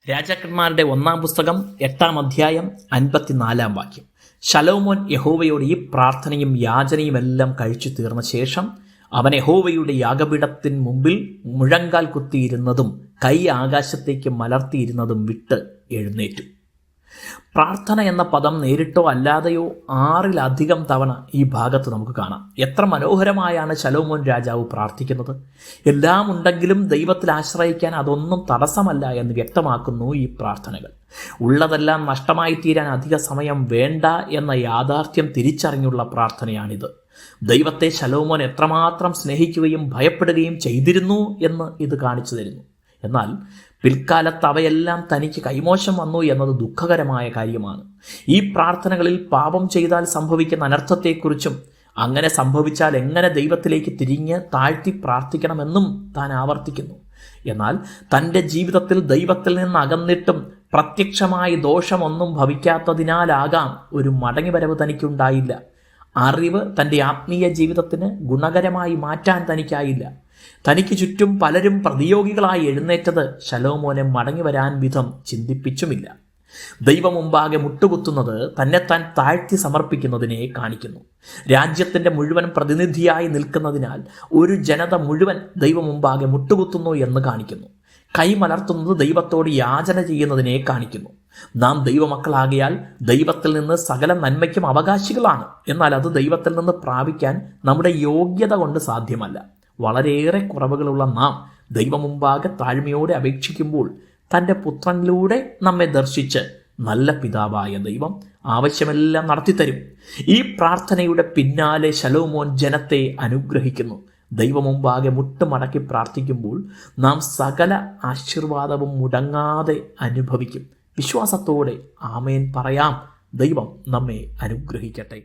രാജാക്കന്മാരുടെ 1-ാം പുസ്തകം 8-ാം അധ്യായം 54-ാം വാക്യം. ശലോമോൻ യഹോവയോട് ഈ പ്രാർത്ഥനയും യാചനയുമെല്ലാം കഴിച്ചു തീർന്ന ശേഷം അവൻ യഹോവയുടെ യാഗപീഠത്തിന് മുമ്പിൽ മുഴങ്കാൽ കുത്തിയിരുന്നതും കൈ ആകാശത്തേക്ക് മലർത്തിയിരുന്നതും വിട്ട് എഴുന്നേറ്റു. പ്രാർത്ഥന എന്ന പദം നേരിട്ടോ അല്ലാതെയോ 6-ലധികം തവണ ഈ ഭാഗത്ത് നമുക്ക് കാണാം. എത്ര മനോഹരമായാണ് ശലോമോൻ രാജാവ് പ്രാർത്ഥിക്കുന്നത്. എല്ലാം ഉണ്ടെങ്കിലും ദൈവത്തിൽ ആശ്രയിക്കാൻ അതൊന്നും തടസ്സമല്ല എന്ന് വ്യക്തമാക്കുന്നു ഈ പ്രാർത്ഥനകൾ. ഉള്ളതെല്ലാം നഷ്ടമായി തീരാൻ അധിക സമയം വേണ്ട എന്ന യാഥാർത്ഥ്യം തിരിച്ചറിഞ്ഞുള്ള പ്രാർത്ഥനയാണിത്. ദൈവത്തെ ശലോമോൻ എത്രമാത്രം സ്നേഹിക്കുകയും ഭയപ്പെടുകയും ചെയ്തിരുന്നു എന്ന് ഇത് കാണിച്ചു തരുന്നു. എന്നാൽ പിൽക്കാലത്ത് അവയെല്ലാം തനിക്ക് കൈമോശം വന്നു എന്നത് ദുഃഖകരമായ കാര്യമാണ്. ഈ പ്രാർത്ഥനകളിൽ പാപം ചെയ്താൽ സംഭവിക്കുന്ന അനർത്ഥത്തെക്കുറിച്ചും അങ്ങനെ സംഭവിച്ചാൽ എങ്ങനെ ദൈവത്തിലേക്ക് തിരിഞ്ഞ് താഴ്ത്തി പ്രാർത്ഥിക്കണമെന്നും താൻ ആവർത്തിക്കുന്നു. എന്നാൽ തൻ്റെ ജീവിതത്തിൽ ദൈവത്തിൽ നിന്ന് അകന്നിട്ടും പ്രത്യക്ഷമായി ദോഷമൊന്നും ഭവിക്കാത്തതിനാലാകാം ഒരു മടങ്ങിവരവ് തനിക്കുണ്ടായില്ല. അറിവ് തൻ്റെ ആത്മീയ ജീവിതത്തിന് ഗുണകരമായി മാറ്റാൻ തനിക്കായില്ല. തനിക്ക് ചുറ്റും പലരും പ്രതിയോഗികളായി എഴുന്നേറ്റത് ശലോമോനെ മടങ്ങി വരാൻ വിധം ചിന്തിപ്പിച്ചുമില്ല. ദൈവം മുമ്പാകെ മുട്ടുകുത്തുന്നത് തന്നെത്താൻ താഴ്ത്തി സമർപ്പിക്കുന്നതിനെ കാണിക്കുന്നു. രാജ്യത്തിൻ്റെ മുഴുവൻ പ്രതിനിധിയായി നിൽക്കുന്നതിനാൽ ഒരു ജനത മുഴുവൻ ദൈവം മുമ്പാകെ മുട്ടുകുത്തുന്നു എന്ന് കാണിക്കുന്നു. കൈമലർത്തുന്നത് ദൈവത്തോട് യാചന ചെയ്യുന്നതിനെ കാണിക്കുന്നു. നാം ദൈവമക്കളാകിയാൽ ദൈവത്തിൽ നിന്ന് സകല നന്മയ്ക്കും അവകാശികളാണ്. എന്നാൽ അത് ദൈവത്തിൽ നിന്ന് പ്രാപിക്കാൻ നമ്മുടെ യോഗ്യത കൊണ്ട് സാധ്യമല്ല. വളരെയേറെ കുറവുകളുള്ള നാം ദൈവമുമ്പാകെ താഴ്മയോടെ അപേക്ഷിക്കുമ്പോൾ തൻ്റെ പുത്രനിലൂടെ നമ്മെ ദർശിച്ച് നല്ല പിതാവായ ദൈവം ആവശ്യമെല്ലാം നടത്തിത്തരും. ഈ പ്രാർത്ഥനയുടെ പിന്നാലെ ശലോമോൻ ജനത്തെ അനുഗ്രഹിക്കുന്നു. ദൈവമുമ്പാകെ മുട്ടുമടക്കി പ്രാർത്ഥിക്കുമ്പോൾ നാം സകല ആശീർവാദവും മുടങ്ങാതെ അനുഭവിക്കും. വിശ്വാസത്തോടെ ആമേൻ പറയാം. ദൈവം നമ്മെ അനുഗ്രഹിക്കട്ടെ.